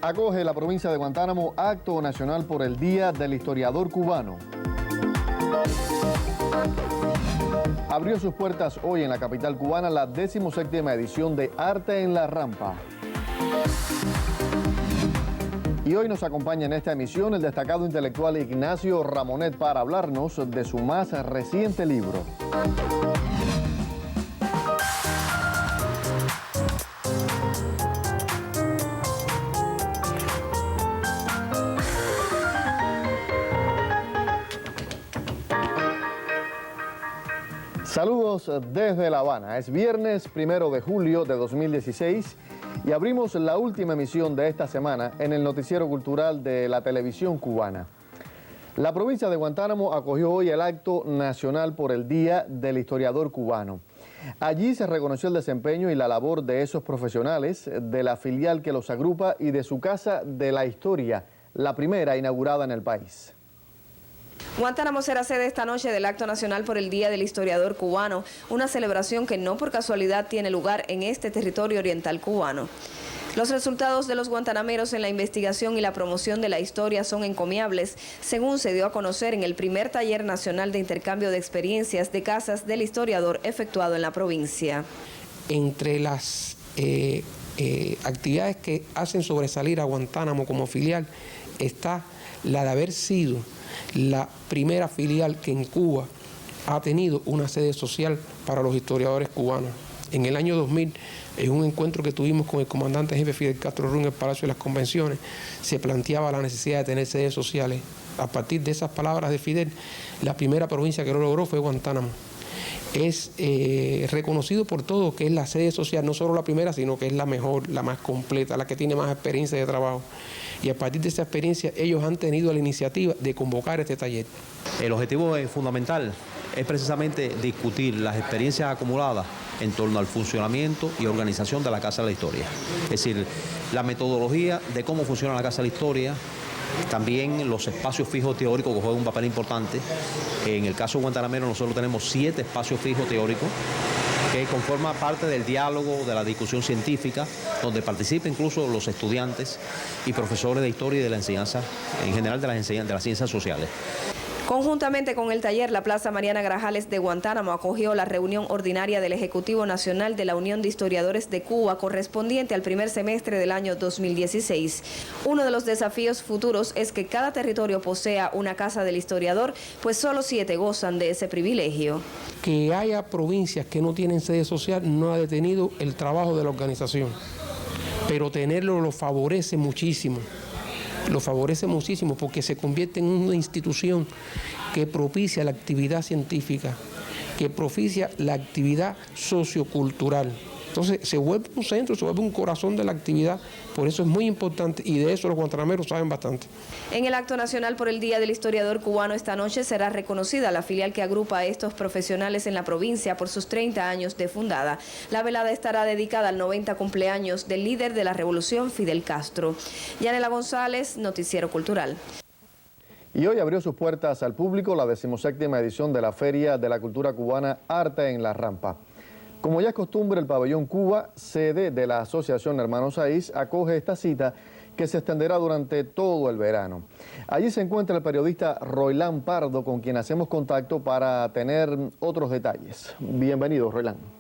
Acoge la provincia de Guantánamo acto nacional por el Día del Historiador Cubano. Abrió sus puertas hoy en la capital cubana la 17ª edición de Arte en la Rampa. Y hoy nos acompaña en esta emisión el destacado intelectual Ignacio Ramonet para hablarnos de su más reciente libro. Saludos desde La Habana. Es viernes 1 de julio de 2016 y abrimos la última emisión de esta semana en el noticiero cultural de la televisión cubana. La provincia de Guantánamo acogió hoy el acto nacional por el Día del Historiador Cubano. Allí se reconoció el desempeño y la labor de esos profesionales, de la filial que los agrupa y de su Casa de la Historia, la primera inaugurada en el país. Guantánamo será sede esta noche del Acto Nacional por el Día del Historiador Cubano, una celebración que no por casualidad tiene lugar en este territorio oriental cubano. Los resultados de los guantanameros en la investigación y la promoción de la historia son encomiables, según se dio a conocer en el primer taller nacional de intercambio de experiencias de casas del historiador efectuado en la provincia. Entre las actividades que hacen sobresalir a Guantánamo como filial está la de haber sido la primera filial que en Cuba ha tenido una sede social para los historiadores cubanos. En el año 2000, en un encuentro que tuvimos con el comandante jefe Fidel Castro Ruz en el Palacio de las Convenciones, se planteaba la necesidad de tener sedes sociales. A partir de esas palabras de Fidel, la primera provincia que lo logró fue Guantánamo. Es reconocido por todos que es la sede social, no solo la primera, sino que es la mejor, la más completa, la que tiene más experiencia de trabajo. Y a partir de esa experiencia, ellos han tenido la iniciativa de convocar este taller. El objetivo fundamental es precisamente discutir las experiencias acumuladas en torno al funcionamiento y organización de la Casa de la Historia. Es decir, la metodología de cómo funciona la Casa de la Historia, también los espacios fijos teóricos que juegan un papel importante. En el caso guantanamero nosotros tenemos 7 espacios fijos teóricos que conforman parte del diálogo, de la discusión científica, donde participan incluso los estudiantes y profesores de historia y de la enseñanza, en general de las ciencias sociales. Conjuntamente con el taller, la Plaza Mariana Grajales de Guantánamo acogió la reunión ordinaria del Ejecutivo Nacional de la Unión de Historiadores de Cuba correspondiente al primer semestre del año 2016. Uno de los desafíos futuros es que cada territorio posea una casa del historiador, pues solo 7 gozan de ese privilegio. Que haya provincias que no tienen sede social no ha detenido el trabajo de la organización, pero tenerlo lo favorece muchísimo. Lo favorece muchísimo porque se convierte en una institución que propicia la actividad científica, que propicia la actividad sociocultural. Entonces se vuelve un centro, se vuelve un corazón de la actividad, por eso es muy importante y de eso los guantanameros saben bastante. En el acto nacional por el Día del Historiador Cubano esta noche será reconocida la filial que agrupa a estos profesionales en la provincia por sus 30 años de fundada. La velada estará dedicada al 90 cumpleaños del líder de la revolución, Fidel Castro. Yanela González, Noticiero Cultural. Y hoy abrió sus puertas al público la 17ª edición de la Feria de la Cultura Cubana Arte en la Rampa. Como ya es costumbre, el Pabellón Cuba, sede de la Asociación Hermanos Saiz, acoge esta cita que se extenderá durante todo el verano. Allí se encuentra el periodista Roilán Pardo, con quien hacemos contacto para tener otros detalles. Bienvenido, Roilán.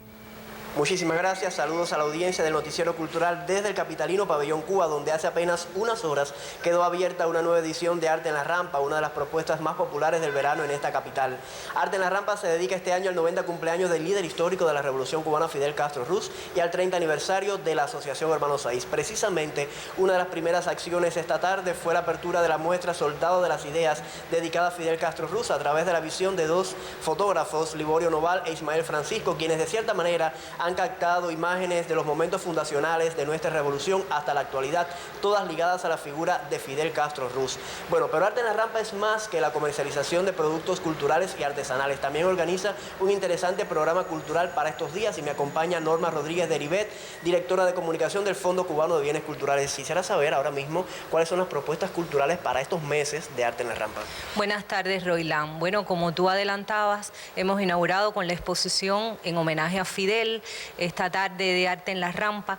Muchísimas gracias, saludos a la audiencia del Noticiero Cultural desde el capitalino Pabellón Cuba, donde hace apenas unas horas quedó abierta una nueva edición de Arte en la Rampa, una de las propuestas más populares del verano en esta capital. Arte en la Rampa se dedica este año al 90 cumpleaños del líder histórico de la Revolución Cubana, Fidel Castro Ruz, y al 30 aniversario de la Asociación Hermanos Saiz. Precisamente, una de las primeras acciones esta tarde fue la apertura de la muestra Soldado de las Ideas, dedicada a Fidel Castro Ruz, a través de la visión de 2 fotógrafos, Liborio Noval e Ismael Francisco, quienes de cierta manera han captado imágenes de los momentos fundacionales de nuestra revolución hasta la actualidad, todas ligadas a la figura de Fidel Castro Ruz. Bueno, pero Arte en la Rampa es más que la comercialización de productos culturales y artesanales. También organiza un interesante programa cultural para estos días y me acompaña Norma Rodríguez de Ribet, directora de comunicación del Fondo Cubano de Bienes Culturales. Quisiera saber ahora mismo cuáles son las propuestas culturales para estos meses de Arte en la Rampa. Buenas tardes, Roilán. Bueno, como tú adelantabas, hemos inaugurado con la exposición en homenaje a Fidel esta tarde de Arte en la Rampa,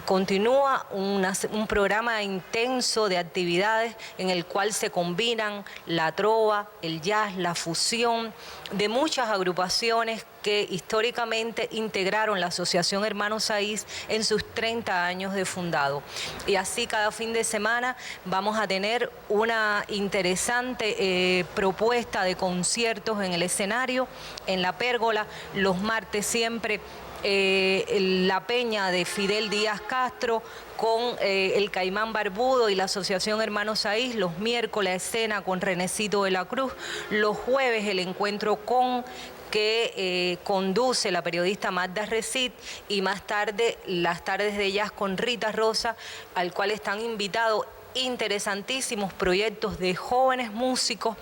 continúa un programa intenso de actividades en el cual se combinan la trova, el jazz, la fusión de muchas agrupaciones que históricamente integraron la Asociación Hermanos Saiz en sus 30 años de fundado. Y así cada fin de semana vamos a tener una interesante propuesta de conciertos en el escenario, en la pérgola, los martes siempre la peña de Fidel Díaz Castro con el Caimán Barbudo y la Asociación Hermanos Saiz, los miércoles escena con Renecito de la Cruz, los jueves el encuentro con que conduce la periodista Magda Recit, y más tarde las tardes de jazz con Rita Rosa, al cual están invitados interesantísimos proyectos de jóvenes músicos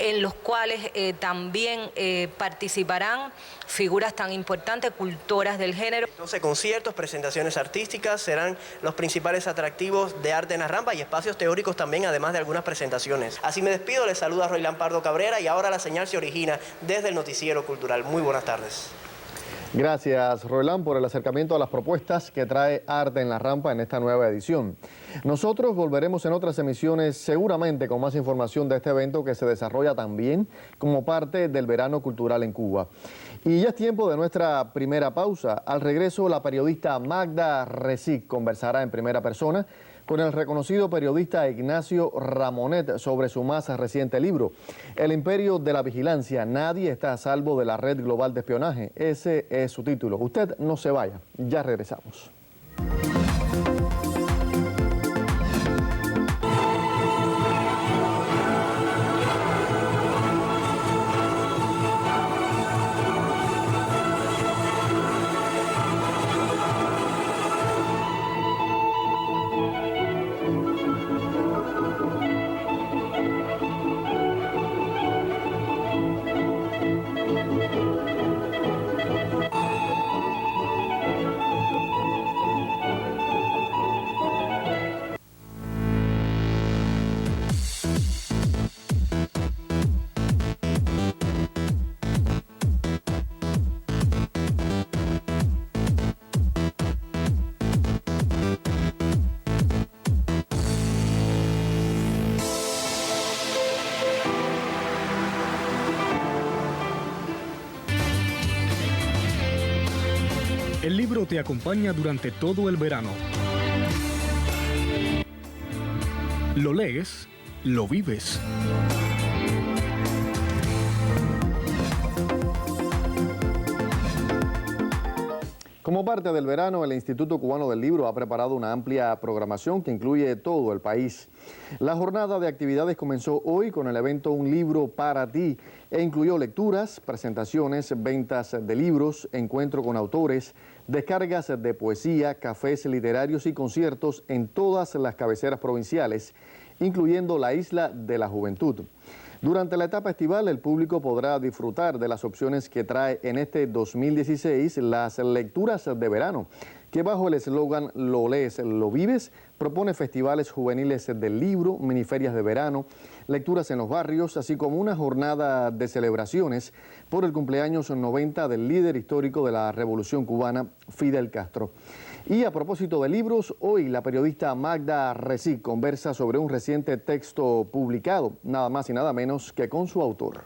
en los cuales también participarán figuras tan importantes, cultoras del género. Entonces, conciertos, presentaciones artísticas serán los principales atractivos de Arte en la Rampa y espacios teóricos también, además de algunas presentaciones. Así me despido, les saluda Roilán Pardo Cabrera y ahora la señal se origina desde el Noticiero Cultural. Muy buenas tardes. Gracias, Roilán, por el acercamiento a las propuestas que trae Arte en la Rampa en esta nueva edición. Nosotros volveremos en otras emisiones seguramente con más información de este evento que se desarrolla también como parte del verano cultural en Cuba. Y ya es tiempo de nuestra primera pausa. Al regreso, la periodista Magda Recit conversará en primera persona con el reconocido periodista Ignacio Ramonet sobre su más reciente libro, El Imperio de la Vigilancia, nadie está a salvo de la red global de espionaje. Ese es su título. Usted no se vaya, ya regresamos. El libro te acompaña durante todo el verano. Lo lees, lo vives. Como parte del verano, el Instituto Cubano del Libro ha preparado una amplia programación que incluye todo el país. La jornada de actividades comenzó hoy con el evento Un Libro para Ti e incluyó lecturas, presentaciones, ventas de libros, encuentro con autores, descargas de poesía, cafés literarios y conciertos en todas las cabeceras provinciales, incluyendo la Isla de la Juventud. Durante la etapa estival, el público podrá disfrutar de las opciones que trae en este 2016 las lecturas de verano, que bajo el eslogan Lo lees, lo vives, propone festivales juveniles del libro, miniferias de verano, lecturas en los barrios, así como una jornada de celebraciones por el cumpleaños 90 del líder histórico de la Revolución Cubana, Fidel Castro. Y a propósito de libros, hoy la periodista Magda Recit conversa sobre un reciente texto publicado, nada más y nada menos que con su autor.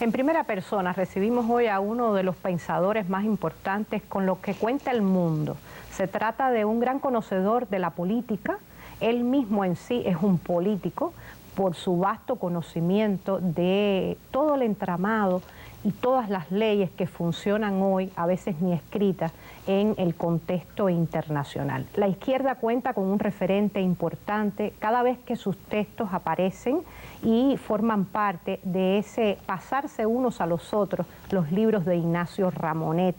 En primera persona recibimos hoy a uno de los pensadores más importantes con los que cuenta el mundo. Se trata de un gran conocedor de la política. Él mismo en sí es un político por su vasto conocimiento de todo el entramado y todas las leyes que funcionan hoy, a veces ni escritas, en el contexto internacional. La izquierda cuenta con un referente importante cada vez que sus textos aparecen y forman parte de ese pasarse unos a los otros los libros de Ignacio Ramonet,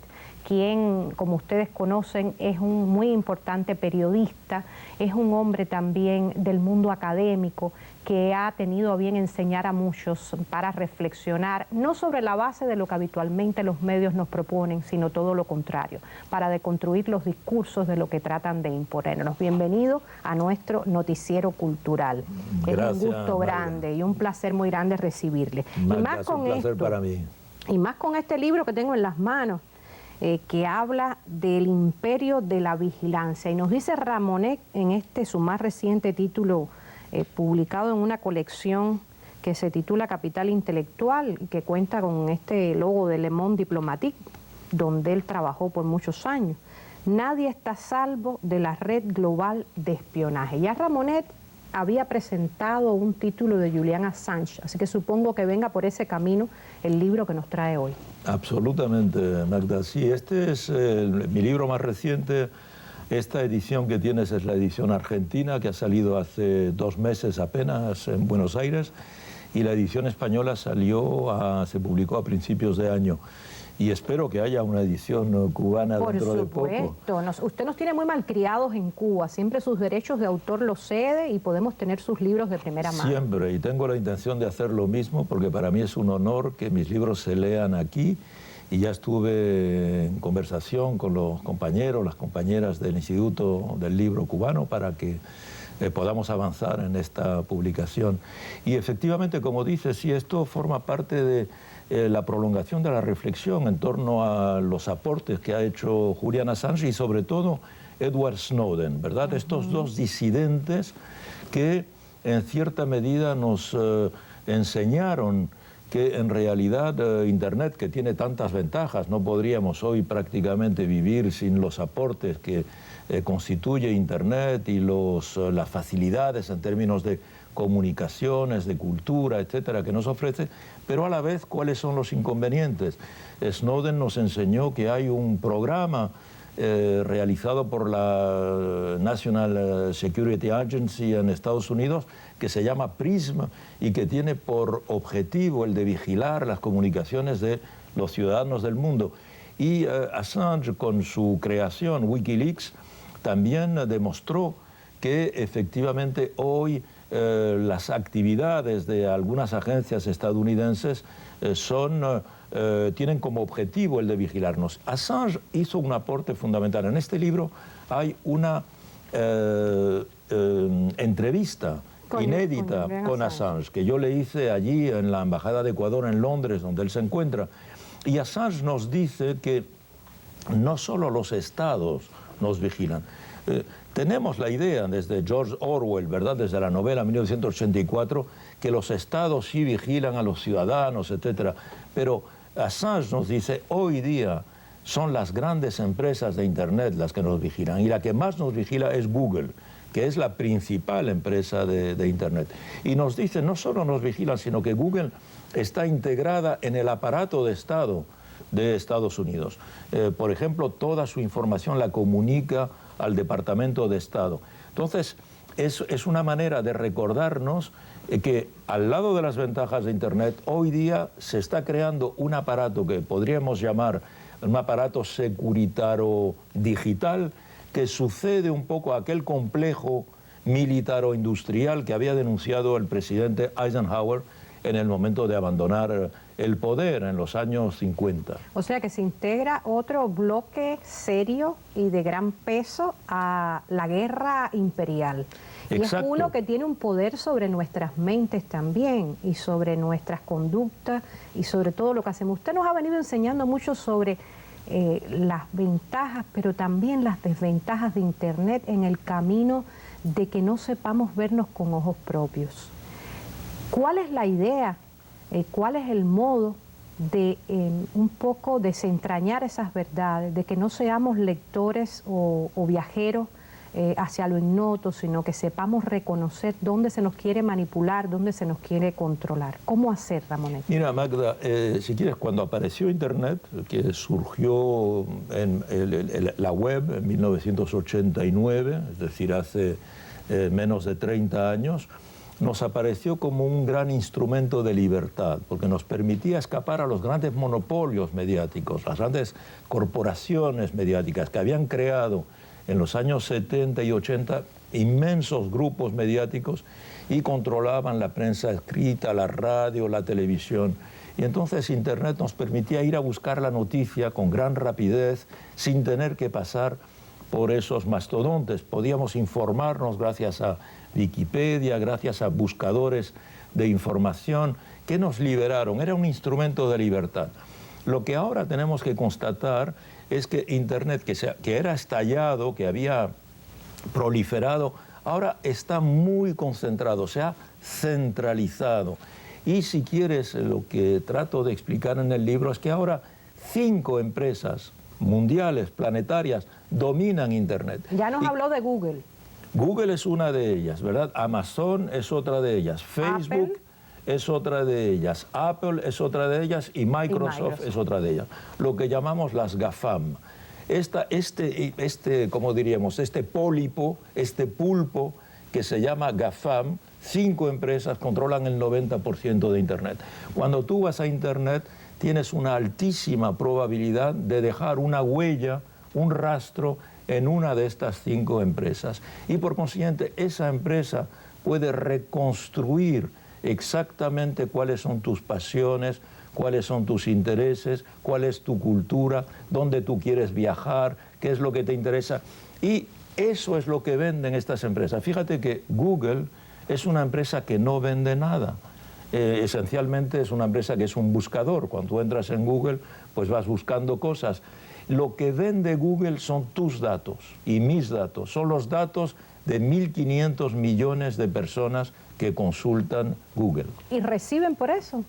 quien, como ustedes conocen, es un muy importante periodista, es un hombre también del mundo académico que ha tenido a bien enseñar a muchos para reflexionar, no sobre la base de lo que habitualmente los medios nos proponen, sino todo lo contrario, para deconstruir los discursos de lo que tratan de imponernos. Bienvenido a nuestro noticiero cultural. Gracias, es un gusto grande y un placer muy grande recibirle. Magda, y más es con un placer esto, para mí. Y más con este libro que tengo en las manos, que habla del imperio de la vigilancia. Y nos dice Ramonet en su más reciente título, publicado en una colección que se titula Capital Intelectual, y que cuenta con este logo de Le Monde Diplomatique, donde él trabajó por muchos años. Nadie está a salvo de la red global de espionaje. Ya Ramonet había presentado un título de Julian Assange, así que supongo que venga por ese camino el libro que nos trae hoy. Absolutamente, Magda. Sí, este es mi libro más reciente. Esta edición que tienes es la edición argentina, que ha salido hace 2 meses apenas en Buenos Aires, y la edición española se publicó a principios de año. Y espero que haya una edición cubana dentro de poco. Por supuesto. Usted nos tiene muy malcriados en Cuba. Siempre sus derechos de autor los cede y podemos tener sus libros de primera mano. Siempre. Y tengo la intención de hacer lo mismo porque para mí es un honor que mis libros se lean aquí. Y ya estuve en conversación con los compañeros, las compañeras del Instituto del Libro Cubano para que podamos avanzar en esta publicación. Y efectivamente, como dices, sí, esto forma parte de la prolongación de la reflexión en torno a los aportes que ha hecho Julian Assange y sobre todo Edward Snowden, ¿verdad? Estos dos disidentes que en cierta medida nos enseñaron que en realidad Internet, que tiene tantas ventajas, no podríamos hoy prácticamente vivir sin los aportes que constituye Internet y las facilidades en términos de comunicaciones, de cultura, etcétera, que nos ofrece, pero a la vez, ¿cuáles son los inconvenientes? Snowden nos enseñó que hay un programa realizado por la National Security Agency en Estados Unidos que se llama PRISM y que tiene por objetivo el de vigilar las comunicaciones de los ciudadanos del mundo. Y Assange, con su creación, Wikileaks, también demostró que efectivamente hoy las actividades de algunas agencias estadounidenses tienen como objetivo el de vigilarnos. Assange hizo un aporte fundamental. En este libro hay una entrevista inédita con Assange, que yo le hice allí en la Embajada de Ecuador en Londres, donde él se encuentra. Y Assange nos dice que no solo los estados nos vigilan. Tenemos la idea desde George Orwell, ¿verdad?, desde la novela 1984, que los estados sí vigilan a los ciudadanos, etcétera. Pero Assange nos dice, hoy día son las grandes empresas de Internet las que nos vigilan, y la que más nos vigila es Google, que es la principal empresa de Internet. Y nos dice, no solo nos vigilan, sino que Google está integrada en el aparato de Estado de Estados Unidos. Por ejemplo, toda su información la comunica al Departamento de Estado. Entonces, es una manera de recordarnos que al lado de las ventajas de Internet, hoy día se está creando un aparato que podríamos llamar un aparato securitaro digital, que sucede un poco a aquel complejo militar-industrial que había denunciado el presidente Eisenhower en el momento de abandonar el poder en los años 50. O sea que se integra otro bloque serio y de gran peso a la guerra imperial. Exacto. Y es uno que tiene un poder sobre nuestras mentes también y sobre nuestras conductas y sobre todo lo que hacemos. Usted nos ha venido enseñando mucho sobre las ventajas, pero también las desventajas de Internet en el camino de que no sepamos vernos con ojos propios. ¿Cuál es la idea? ¿Cuál es el modo de un poco desentrañar esas verdades, de que no seamos lectores o viajeros hacia lo ignoto, sino que sepamos reconocer dónde se nos quiere manipular, dónde se nos quiere controlar? ¿Cómo hacer, Ramonet? Mira, Magda, si quieres, cuando apareció Internet, que surgió en la web en 1989, es decir, hace menos de 30 años, nos apareció como un gran instrumento de libertad, porque nos permitía escapar a los grandes monopolios mediáticos, las grandes corporaciones mediáticas que habían creado en los años 70 y 80 inmensos grupos mediáticos y controlaban la prensa escrita, la radio, la televisión. Y entonces Internet nos permitía ir a buscar la noticia con gran rapidez, sin tener que pasar por esos mastodontes. Podíamos informarnos gracias a Wikipedia, gracias a buscadores de información que nos liberaron. Era un instrumento de libertad. Lo que ahora tenemos que constatar es que Internet, que era estallado, que había proliferado, ahora está muy concentrado, se ha centralizado. Y si quieres, lo que trato de explicar en el libro es que ahora 5 empresas mundiales, planetarias, dominan Internet. Ya nos habló de Google. Google es una de ellas, ¿verdad? Amazon es otra de ellas, Facebook es otra de ellas, Apple es otra de ellas y Microsoft es otra de ellas. Lo que llamamos las GAFAM. ¿Cómo diríamos? Este pólipo, este pulpo que se llama GAFAM, 5 empresas controlan el 90% de Internet. Cuando tú vas a Internet, tienes una altísima probabilidad de dejar una huella, un rastro en una de estas 5 empresas. Y por consiguiente, esa empresa puede reconstruir exactamente cuáles son tus pasiones, cuáles son tus intereses, cuál es tu cultura, dónde tú quieres viajar, qué es lo que te interesa. Y eso es lo que venden estas empresas. Fíjate que Google es una empresa que no vende nada. Esencialmente es una empresa que es un buscador. Cuando tú entras en Google, pues vas buscando cosas. Lo que vende Google son tus datos y mis datos. Son los datos de 1.500 millones de personas que consultan Google. ¿Y reciben por eso?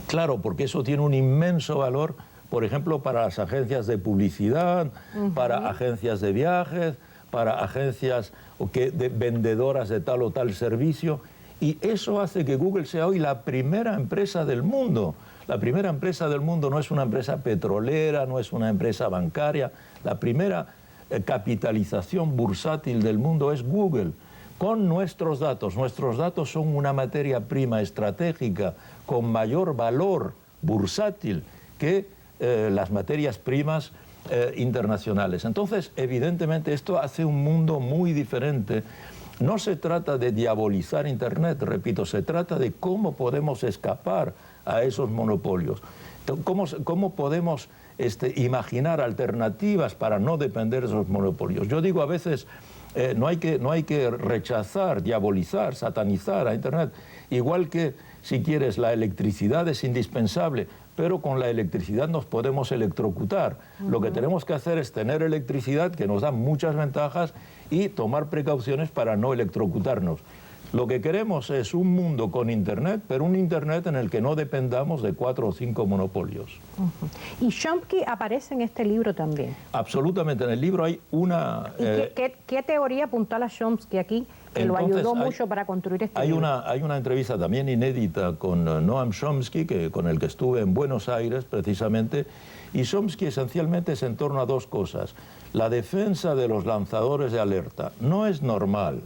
Claro, porque eso tiene un inmenso valor, por ejemplo, para las agencias de publicidad, para agencias de viajes, para agencias vendedoras de tal o tal servicio. Y eso hace que Google sea hoy la primera empresa del mundo. La primera empresa del mundo no es una empresa petrolera, no es una empresa bancaria. La primera capitalización bursátil del mundo es Google. Con nuestros datos. Nuestros datos son una materia prima estratégica con mayor valor bursátil que las materias primas internacionales. Entonces, evidentemente, esto hace un mundo muy diferente. No se trata de diabolizar Internet, repito, se trata de cómo podemos escapar a esos monopolios. ¿Cómo podemos imaginar alternativas para no depender de esos monopolios? Yo digo a veces, no hay que rechazar, diabolizar, satanizar a Internet. Igual que, si quieres, la electricidad es indispensable, pero con la electricidad nos podemos electrocutar. Lo que tenemos que hacer es tener electricidad, que nos da muchas ventajas, y tomar precauciones para no electrocutarnos. Lo que queremos es un mundo con Internet, pero un Internet en el que no dependamos de 4 o 5 monopolios. Y Chomsky aparece en este libro también. Absolutamente, en el libro hay una... ¿Y qué teoría apuntala Chomsky aquí que lo ayudó mucho para construir este libro? Hay una entrevista también inédita con Noam Chomsky, con el que estuve en Buenos Aires precisamente, y Chomsky esencialmente es en torno a 2 cosas. La defensa de los lanzadores de alerta. No es normal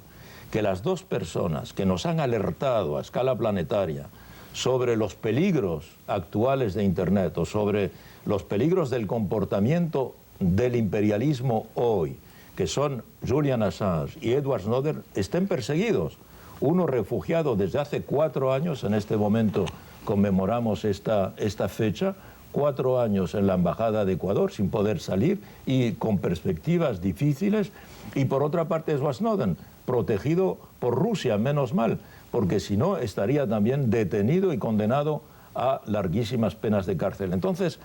que las 2 personas que nos han alertado a escala planetaria sobre los peligros actuales de Internet o sobre los peligros del comportamiento del imperialismo hoy, que son Julian Assange y Edward Snowden, estén perseguidos. Uno refugiado desde hace 4 años, en este momento conmemoramos esta fecha, 4 años en la Embajada de Ecuador sin poder salir y con perspectivas difíciles, y por otra parte Edward Snowden, protegido por Rusia, menos mal, porque si no estaría también detenido y condenado a larguísimas penas de cárcel. Entonces,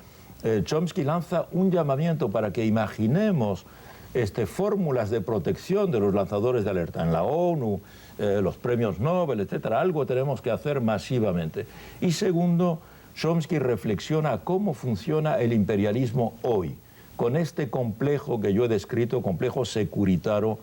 Chomsky lanza un llamamiento para que imaginemos fórmulas de protección de los lanzadores de alerta en la ONU, los premios Nobel, etcétera. Algo tenemos que hacer masivamente. Y segundo, Chomsky reflexiona cómo funciona el imperialismo hoy, con este complejo que yo he descrito, complejo securitario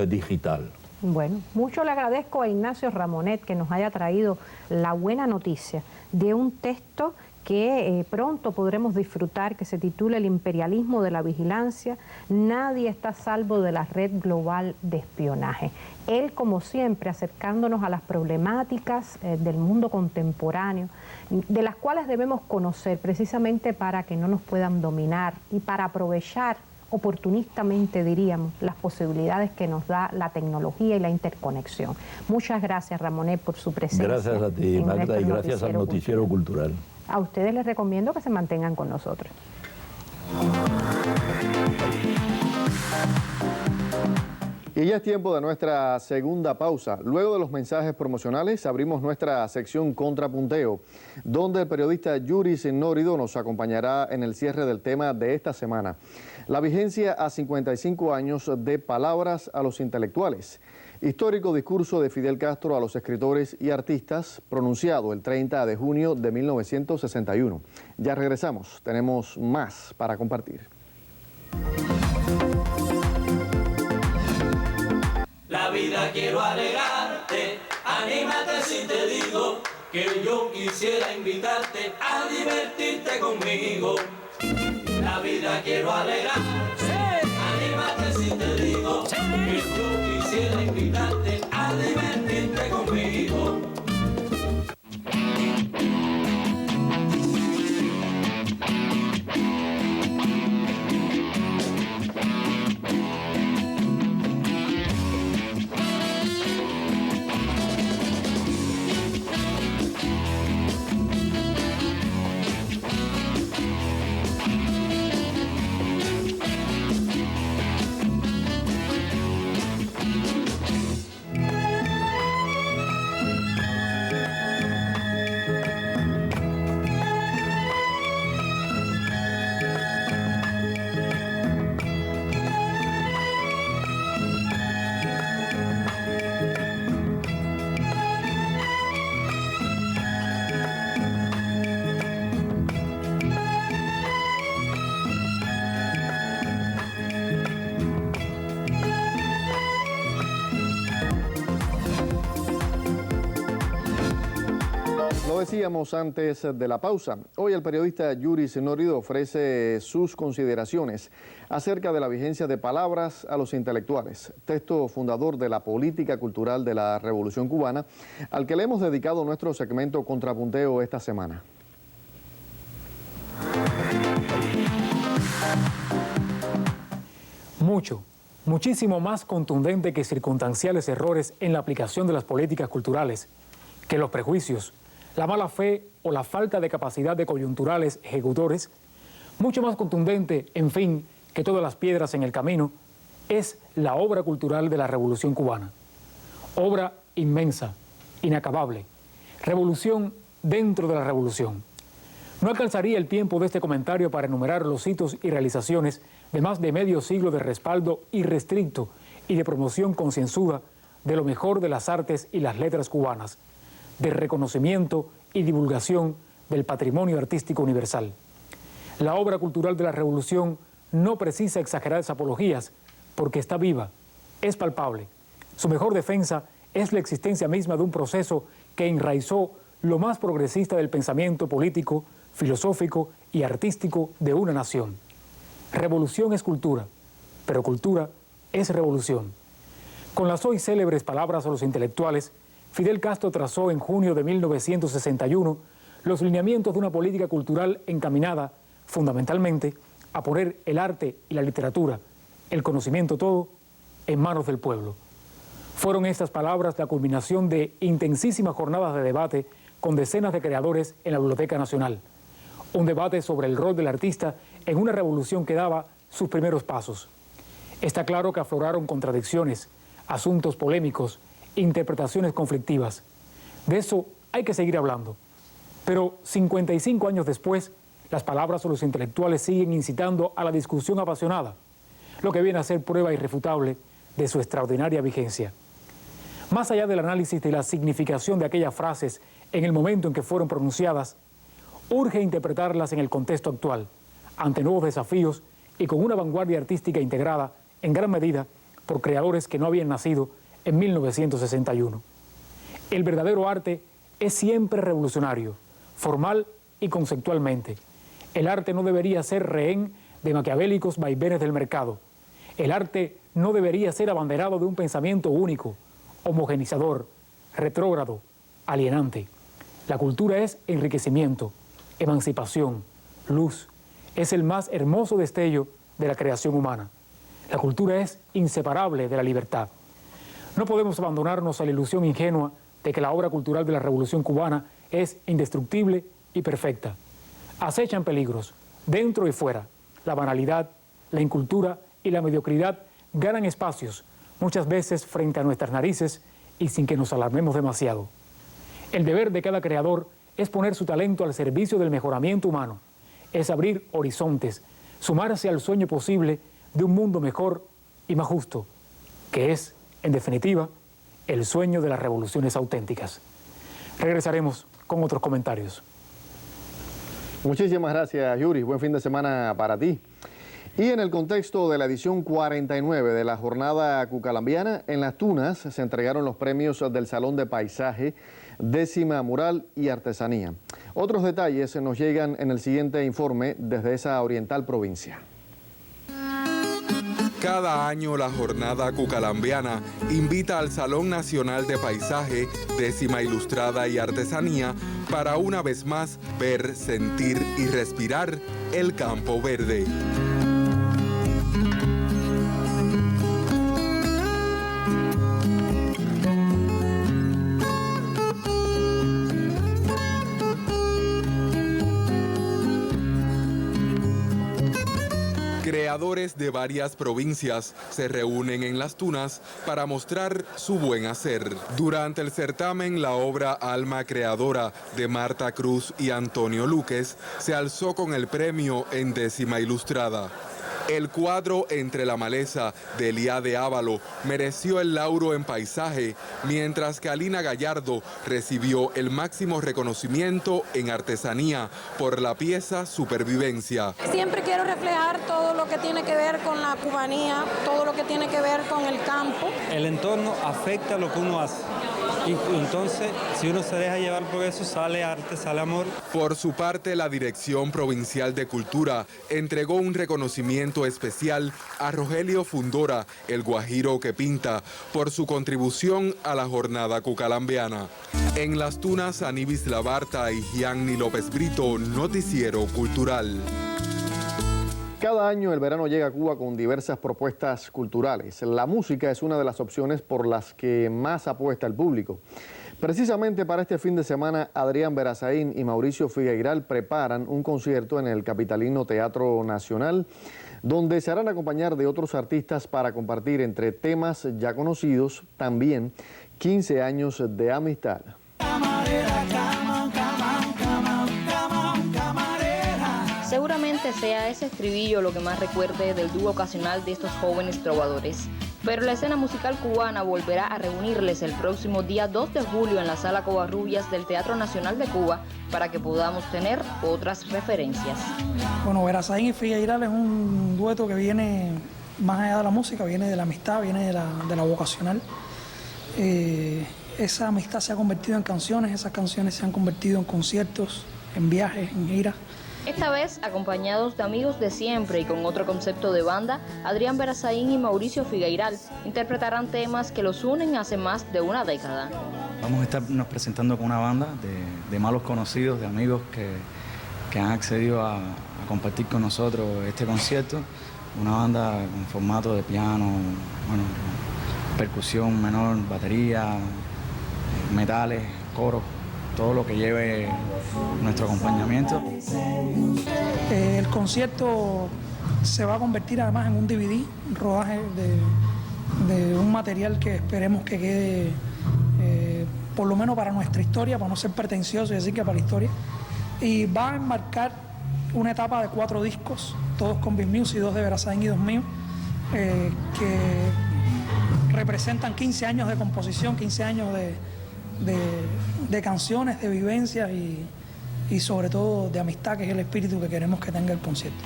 digital. Bueno, mucho le agradezco a Ignacio Ramonet que nos haya traído la buena noticia de un texto que pronto podremos disfrutar, que se titula El imperialismo de la vigilancia. Nadie está a salvo de la red global de espionaje. Él, como siempre, acercándonos a las problemáticas del mundo contemporáneo, de las cuales debemos conocer precisamente para que no nos puedan dominar y para aprovechar oportunistamente, diríamos, las posibilidades que nos da la tecnología y la interconexión. Muchas gracias, Ramonet, por su presencia. Gracias a ti, Magda, y gracias al Noticiero Cultural. A ustedes les recomiendo que se mantengan con nosotros. Y ya es tiempo de nuestra segunda pausa. Luego de los mensajes promocionales abrimos nuestra sección Contrapunteo, donde el periodista Yuris Nórido nos acompañará en el cierre del tema de esta semana. La vigencia a 55 años de Palabras a los intelectuales. Histórico discurso de Fidel Castro a los escritores y artistas, pronunciado el 30 de junio de 1961. Ya regresamos, tenemos más para compartir. La vida quiero alegrarte, anímate si te digo que yo quisiera invitarte a divertirte conmigo. La vida quiero alegrarte, anímate si te digo que yo quisiera invitarte a divertirte conmigo. Lo decíamos antes de la pausa. Hoy el periodista Yuris Nórido ofrece sus consideraciones acerca de la vigencia de Palabras a los intelectuales, texto fundador de la política cultural de la Revolución Cubana, al que le hemos dedicado nuestro segmento Contrapunteo esta semana. Muchísimo más contundente que circunstanciales errores en la aplicación de las políticas culturales, que los prejuicios, la mala fe o la falta de capacidad de coyunturales ejecutores, mucho más contundente, en fin, que todas las piedras en el camino, es la obra cultural de la Revolución Cubana. Obra inmensa, inacabable, revolución dentro de la revolución. No alcanzaría el tiempo de este comentario para enumerar los hitos y realizaciones de más de medio siglo de respaldo irrestricto y de promoción concienzuda de lo mejor de las artes y las letras cubanas, de reconocimiento y divulgación del patrimonio artístico universal. La obra cultural de la Revolución no precisa exageradas apologías porque está viva, es palpable. Su mejor defensa es la existencia misma de un proceso que enraizó lo más progresista del pensamiento político, filosófico y artístico de una nación. Revolución es cultura, pero cultura es revolución. Con las hoy célebres palabras a los intelectuales, Fidel Castro trazó en junio de 1961 los lineamientos de una política cultural encaminada, fundamentalmente, a poner el arte y la literatura, el conocimiento todo, en manos del pueblo. Fueron estas palabras la culminación de intensísimas jornadas de debate con decenas de creadores en la Biblioteca Nacional. Un debate sobre el rol del artista en una revolución que daba sus primeros pasos. Está claro que afloraron contradicciones, asuntos polémicos, interpretaciones conflictivas. De eso hay que seguir hablando. Pero 55 años después, las palabras de los intelectuales siguen incitando a la discusión apasionada, lo que viene a ser prueba irrefutable de su extraordinaria vigencia. Más allá del análisis de la significación de aquellas frases en el momento en que fueron pronunciadas, urge interpretarlas en el contexto actual, ante nuevos desafíos y con una vanguardia artística integrada, en gran medida, por creadores que no habían nacido en 1961. El verdadero arte es siempre revolucionario, formal y conceptualmente. El arte no debería ser rehén de maquiavélicos vaivenes del mercado. El arte no debería ser abanderado de un pensamiento único, homogenizador, retrógrado, alienante. La cultura es enriquecimiento, emancipación, luz. Es el más hermoso destello de la creación humana. La cultura es inseparable de la libertad. No podemos abandonarnos a la ilusión ingenua de que la obra cultural de la Revolución Cubana es indestructible y perfecta. Acechan peligros, dentro y fuera. La banalidad, la incultura y la mediocridad ganan espacios muchas veces frente a nuestras narices y sin que nos alarmemos demasiado. El deber de cada creador es poner su talento al servicio del mejoramiento humano, es abrir horizontes, sumarse al sueño posible de un mundo mejor y más justo, que es, en definitiva, el sueño de las revoluciones auténticas. Regresaremos con otros comentarios. Muchísimas gracias, Yuri. Buen fin de semana para ti. Y en el contexto de la edición 49 de la Jornada Cucalambiana, en Las Tunas se entregaron los premios del Salón de Paisaje, Décima Mural y Artesanía. Otros detalles nos llegan en el siguiente informe desde esa oriental provincia. Cada año la Jornada Cucalambiana invita al Salón Nacional de Paisaje, Décima Ilustrada y Artesanía para una vez más ver, sentir y respirar el campo verde. Creadores de varias provincias se reúnen en Las Tunas para mostrar su buen hacer. Durante el certamen, la obra Alma Creadora de Marta Cruz y Antonio Luques se alzó con el premio en Décima Ilustrada. El cuadro Entre la Maleza de Eliade Ávalo mereció el lauro en paisaje, mientras que Alina Gallardo recibió el máximo reconocimiento en artesanía por la pieza Supervivencia. Siempre quiero reflejar todo lo que tiene que ver con la cubanía, todo lo que tiene que ver con el campo. El entorno afecta lo que uno hace. Y entonces, si uno se deja llevar por eso, sale arte, sale amor. Por su parte, la Dirección Provincial de Cultura entregó un reconocimiento especial a Rogelio Fundora, el guajiro que pinta, por su contribución a la Jornada Cucalambiana. En Las Tunas, Aníbis Labarta y Gianni López Brito, Noticiero Cultural. Cada año el verano llega a Cuba con diversas propuestas culturales. La música es una de las opciones por las que más apuesta el público. Precisamente para este fin de semana, Adrián Berazaín y Mauricio Figueiral preparan un concierto en el capitalino Teatro Nacional, donde se harán acompañar de otros artistas para compartir entre temas ya conocidos, también 15 años de amistad. Seguramente sea ese estribillo lo que más recuerde del dúo ocasional de estos jóvenes trovadores. Pero la escena musical cubana volverá a reunirles el próximo día 2 de julio en la Sala Covarrubias del Teatro Nacional de Cuba para que podamos tener otras referencias. Bueno, Berazaín y Figueiral es un dueto que viene más allá de la música, viene de la amistad, viene de la vocacional. Esa amistad se ha convertido en canciones, esas canciones se han convertido en conciertos, en viajes, en giras. Esta vez, acompañados de amigos de siempre y con otro concepto de banda, Adrián Berazaín y Mauricio Figueiral interpretarán temas que los unen hace más de una década. Vamos a estarnos presentando con una banda de malos conocidos, de amigos que han accedido a compartir con nosotros este concierto. Una banda con formato de piano, bueno, percusión menor, batería, metales, coros, todo lo que lleve nuestro acompañamiento. El concierto se va a convertir además en un DVD, un rodaje de un material que esperemos que quede por lo menos para nuestra historia, para no ser pretencioso y decir que para la historia. Y va a enmarcar una etapa de 4 discos, todos con Big Music, 2 de Berazaín y 2 míos, que representan 15 años de composición, 15 años de canciones, de vivencias y sobre todo de amistad, que es el espíritu que queremos que tenga el concierto.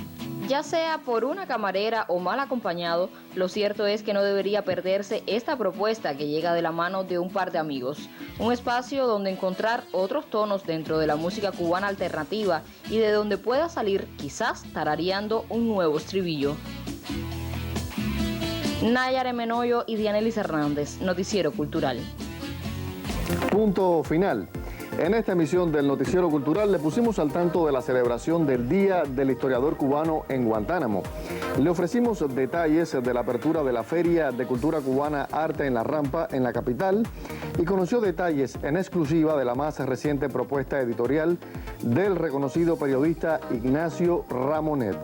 Ya sea por una camarera o mal acompañado, lo cierto es que no debería perderse esta propuesta que llega de la mano de un par de amigos. Un espacio donde encontrar otros tonos dentro de la música cubana alternativa y de donde pueda salir quizás tarareando un nuevo estribillo. Nayare Menoyo y Dianelis Hernández, Noticiero Cultural. Punto final. En esta emisión del Noticiero Cultural le pusimos al tanto de la celebración del Día del Historiador Cubano en Guantánamo. Le ofrecimos detalles de la apertura de la Feria de Cultura Cubana Arte en la Rampa en la capital y conoció detalles en exclusiva de la más reciente propuesta editorial del reconocido periodista Ignacio Ramonet.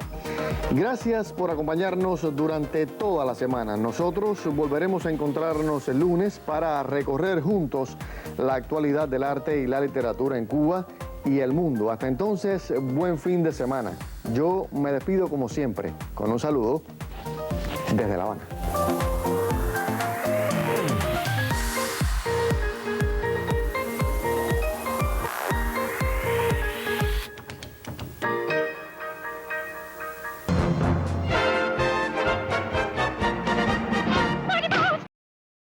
Gracias por acompañarnos durante toda la semana. Nosotros volveremos a encontrarnos el lunes para recorrer juntos la actualidad del arte y la literatura en Cuba y el mundo. Hasta entonces, buen fin de semana. Yo me despido como siempre, con un saludo desde La Habana.